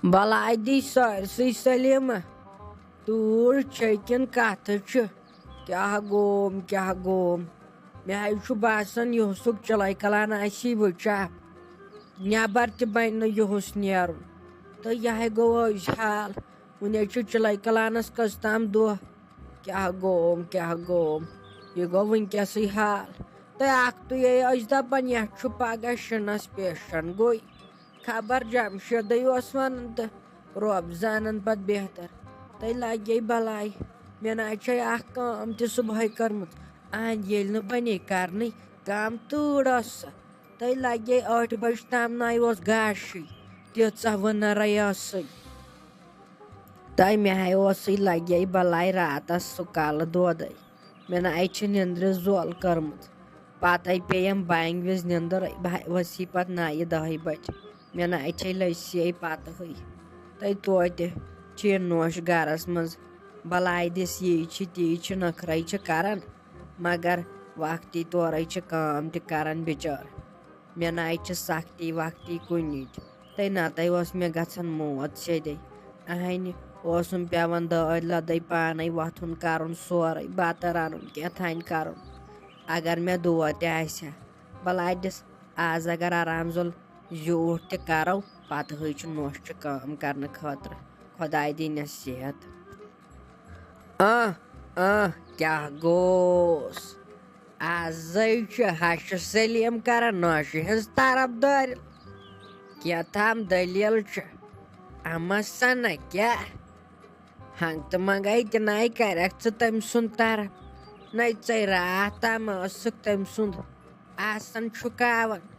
Balaidi sarsi salima. Tur çekin katıcı. Kya gom. Meh şu basan yuhsuk çalay kalana aşi bıçak. Nyabar ti bayna yuhus nyarum. Ta yahe goa ishal. Une şu çalay kalanas kastam do. Kya gom. Ye govin kyasi hal. Ta aktu ye ajda banya şu pagashanas peşan goy. Kabar jamşirde osmanında. Rob zanan pad behtar. Tay lagi balay. Mena çay ahkam ti subhay karmut. An yelni bani karni kam tuğrasa. Tay lagi art baştam nay was gashi. Tiot savana rayası. Tay mehay osi lagi balay ratas sukala doday. Mena ayçı nendri zol karmut. Patay peyam bayang viz nendar vasipat nayi dahi bach. Mena ayçı laysiyay patay. Tay toite çir nosh garas maz. Balay des yeçi teçi nakrayçı karan. Magar vakti torayçı kam ti karan bichar. Mena ayçı sakti vakti kunit. Tay natay was me gatsan muat şeyday. Ahayni osum pevan da laday panay vathun karun soray bataranun kethain karun. Agar me duate aysa. Balay des az agar aramzol जोर ते करो पात हईच नोश काम करने खातर खुदाई दी नसीहत क्या गोस आज हश सलीम कर नोश हज तरफदार क्या थाम दलील अमा सना क्या हंग तो मंगाई नाई कर तम सुन तरफ नई चे राह तम तम सुन आसन छुकावन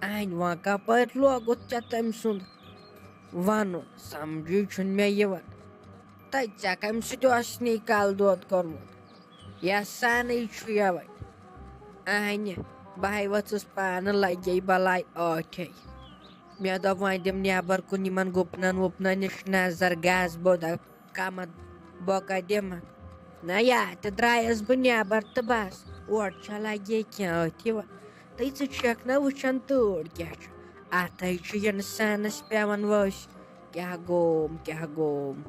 Ain waka pat logot chatam sund. Vanu samji chun me yevan. Tai chakam situasni kal dot kormut. Ya sani chuyavai. Ain bahai watsus pana lagi balai okay. Me da vaidem nyabar kuniman gopnan nish nazar gaz boda kamat boka demak. Na ya te drayas bunyabar tabas. Orcha lagi kya otiva. Tai ți čekna vučan turkiač. A tai či jen sanas pevan voš. Kya gom.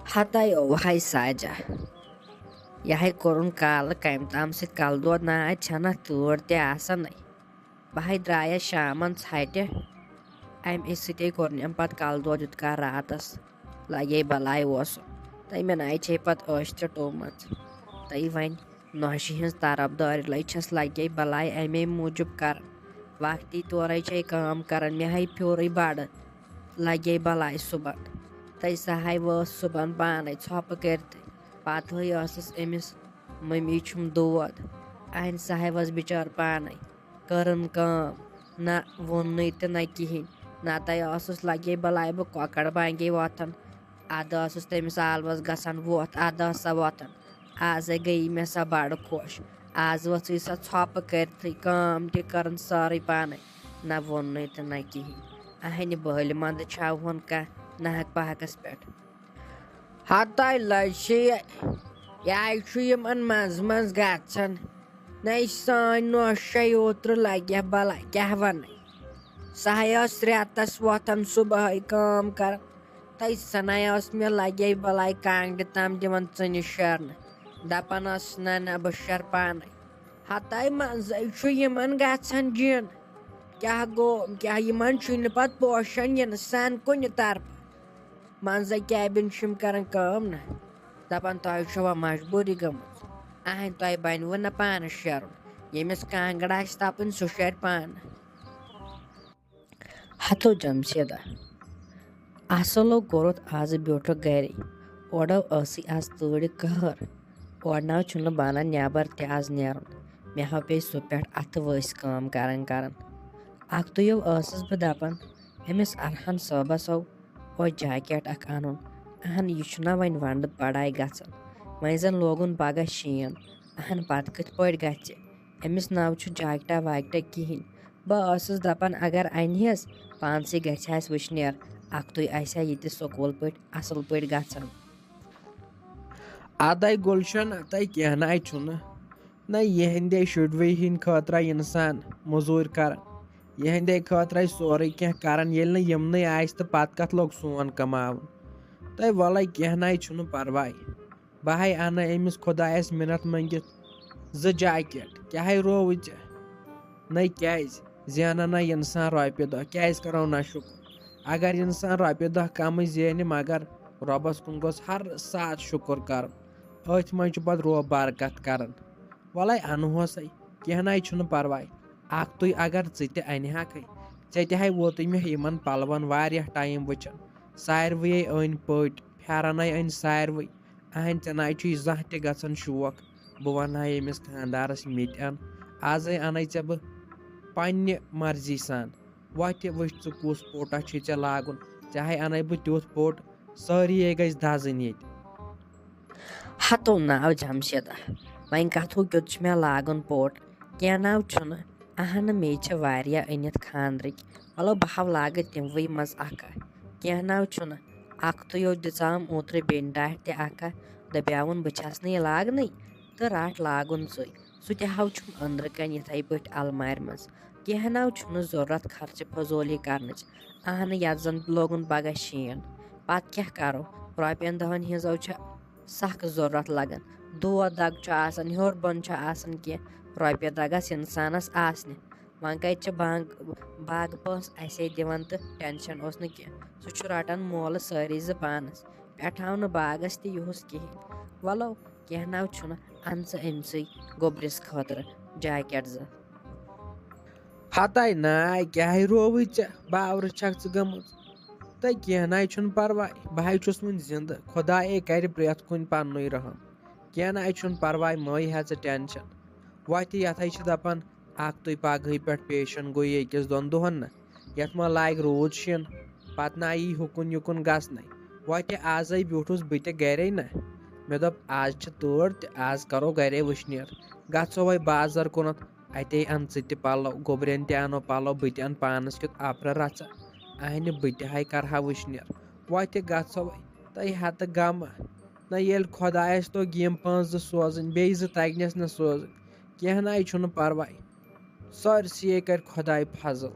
Hatai o hai saja. Yahai korun kal kaim tam sit kal do na chana tur te asanai. Bahai draya shaman saite. Aim isite korun empat kal do jut ka ratas. Lagi balai woso. Tai menai chepat oshter tomat. Tai vain नौशी हंस तारबदार लच्छस लगे बलाई अमे मूजूब कर वक्ती तोर काम कर मे high फ्योर बड़ लगे बलाई सुबह तई सहाय वस सुबह पान छप कर पत अमिस मम्मी छुम दोद अन सहाय वस बिचार पान करन काम ना वोन तो न कहें ना तस लगे बलाई बह ककड़ बांगे वोथन अद तमिस आलवस गसान वोत अद सा वोथन आज गई मे सा बड़ खुश आज वह सा छप कर काम कर सारे पान ना वोन तो न कहें अहन बल मंद छावन कह नहक पहकस पे हताय लशे यमन मज मज गन न सान नोशे ओत्र लगे बला क्या वन सह रेतस वोथन सुबह काम कर तई सना मे लगे बलाई कांगड़ तम दिवन चन शर्न दपान ना बह शर पान हताय मन गन जिन क्या गो क्या पत पोशन इन सान कुन तरफ मज कैबिन कर काम ना दपान तुम मजबूरी गम अहन तुह बनव ना पान शरुन यमिस कांगड़ आ तपन सह शर पान हतो जमशेदा असलो कोरुत आज ब्योटो गर ओडव असी आज तोड़ कहर ओडनाव छुन बाना नेबर ते आज नेरुन मे हा पे सह पे अथ वस काम कर अख दुयो बह दपान अमिस अरहन सबस ओ जैकेट अख अन अहन यह वन वंड पढ़ाई गन वह जन लोगुन पगह शीन अहन पत कथ पे गमिस नाव जैकेटा वैकेटा कहें बह दपान अगर अनहस पानस गस वुशनेर अख तुह ये स्कूल पे असल पे गन अतः गुलशन अतः कहना न यहंदे शुडवे हिंद खतर इंसान मजूर कर यहंदे खतर सोरे कह करन येल न यमने आइस तो पत कत लोग सोन कमावन तो वल कहना छुन परवाय बह अन अमिस खुदायस मिनत मंगित 2 जैकेट क्या रोव न क्या जेन ना इंसान रोपये दह क्या करो ना शुक्र अगर इंसान रोपये दह कम जेन मगर रबस कुन गोस हर सात शुक्र कर अथ मज पत रोब बरकत कर वल अनहोस कहना छुन परवाय अख तुई अगर ते अनहक ऐ ते वोत मे यमन पलवन वारिया टाइम वचन सारवे अन पट फेरन अन सारवे अहन ऐ ना जह ते गसन शौक बह वन यमिस खानदारस मित अन आज अन ऐ बह पन्ने मर्जी सान वत वच कुस पोटा ऐ लागुन चाहे अन बह तुथ पोट सारी गज दजन ये हतो नाव जमशेदा वन कथो क्युत मे लागन पोट क्या नाव छुन अहन मे वारिया अनित खानद्रिक वलो बह लाग तिमवे मज अख क्या नाव छुन अख तुयो दिचाम ओत्र बेन डाट ते अख दब्यावन बछस न लागन तो रट लागुन सु हाव छुन अंदर कन यथे पट अलमार मज क्या नाव छुन जरूरत खर्च फजूली कर अहन यत जन लोगन पगह शीन पत क्या करो रोपियन दहन हिजो सख जरूरत लगन दो दग हर बन कह रोपिय दगस इंसानस आसने वन कत बाग पस असे दिवन तो टेंशन उस कह सह रटान मोल सारी पानस पेठाव न बागस तुस कहें वलो क्या नाव छुन अन अमस गोबरिस खतर जैकेट 2 हताय नाय क्या रोव बावर छक गम तो कहना छुन परवाय बह चुस वन जिंद खुदाए कर प्रेथ कुन पन्न रहम कहना छुन परवाय मई हे टेंशन वत यथ दपान अख तुई पगह पे पेशन गो अकिस दोन दोहन न यथ मा लाग रोज शीन पत ना यी हुकुन युकुन गसन वत आज ब्यूठुस बह गरे न मे दप आज तौर आज करो गरे वुशनेर गो वह बाजार कुनत अते अन पलो गोबरन तनो पलो बह अन पानस क्युत अप्र रचा अहन बह कर वुशनेर वत गो तय हत गम न ये खुदायस तो यम 5 सोजन बे 2 तगनस न सोजन कहना छुन परवाय सरसी कर खुदाय फजल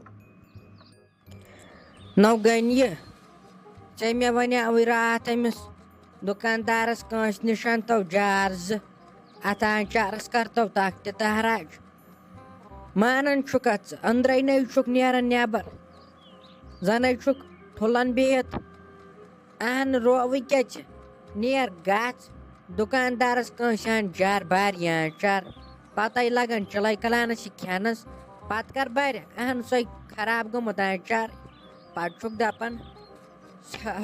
नव गन ये मे वन रात अमिस दुकानदारस कंस निशान तो जार 2 अतान चारस करतो तख तहराज मानन छुक अंद्रे नुक नेरन नबर जन ठुलन बिहत अहन रोव क्या नेर गच दुकानदारस कंसान जार बार चर पत लगन चलाई कलानस खेनस पत कर बर अहन सो खराब गोमुत चर पत दपान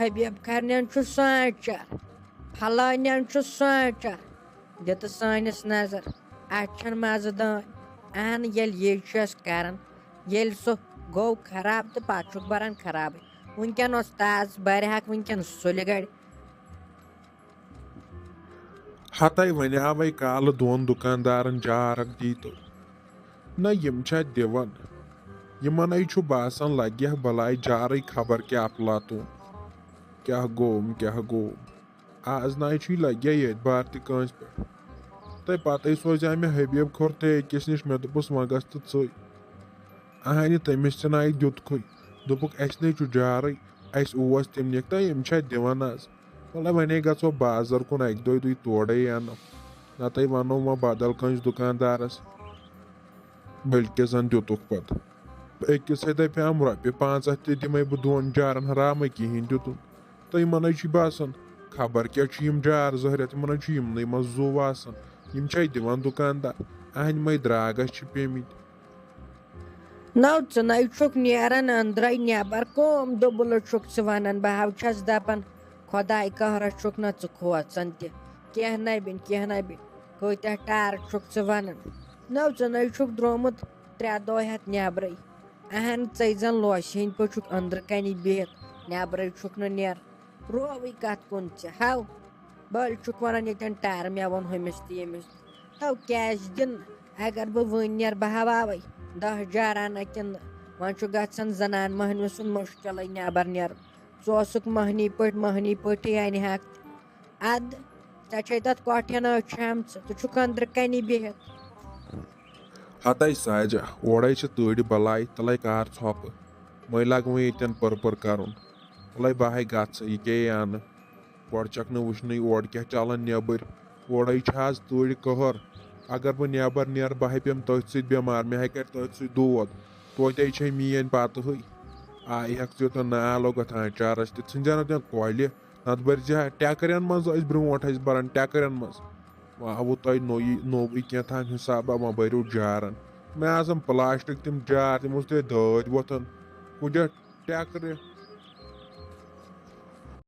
हबीब करन सांचर फलान सांचर दित सानिस नजर अन मज दान अहन ये कर सह गो खराब तो पत बरान खराब वनकन ताज बर वनकन सुल गड़ हताय वने काल 2 दुकानदारन जारक दीतो न यम दिवन यमन बासान लगे बलाय जार खबर क्या अपलातून क्या गोम आज ना लगे ये बार तस पे तो पत सोजा मे हबीब खोर ते अकिस नश मे दोपस व गस तो च अहन तमिस ना दुतख दोपुक अस न जार अस तम निक तो यम दिवन आज वल वने गो बाजार कुन 1-2 दुई तोड़े अनो नत वनो वो बदल कंस दुकानदारस बल्कि जन दुतुक पत अकिस दपाम रोपये 5 दिमे बह 2 जारन हराम कहें दुतुन तो यमन बासान खबर क्या जार जहरत यमन यमन मज जू आसान दिवन दुकानदार अहन मई द्रागस पेमित नव च नेरन अंद्रे नबर कम दुबल वन बह छस दपान खुदाय कहर न खोचन तह बिन कत टार वन नव च द्रोमुत 3 दह नबर अहन जन लोश हंद पे अंदर कन बिहत नबर न नेर रोव कत कुन हाव बल वन ये टार मे वो हमिस तो यमिस हाव कैश दिन अगर बह वन नेर बह वावे 10 जार अन किन वन गन जनान महन सुन मुश्किल नबर नेर क महनी पट अनहक अद चे तथ कठन छम तक अंदर कन बिहत हतै साजा ओड़े तड़ बलाई तलै कार छप मै लग वो यन पर करन वलै बाहे गच यह क्या अन गो चक वुचन ओर क्या चलन नबर ओड़े आज तड़ कहर अगर बह नबर नीर बह पेम तथ सत बेमार मे कर तथ सत दोद तोते मीन पत आई हेक तो ना लोगत चारस तना ते कल नत बर टकरन मज ब्रोट बरान टकरन मज आव तुम नोवे क्या हिसाब वह बरू जारन मैं आजम प्लास्टिक तम जार तम दाद वोथन कुछ टकर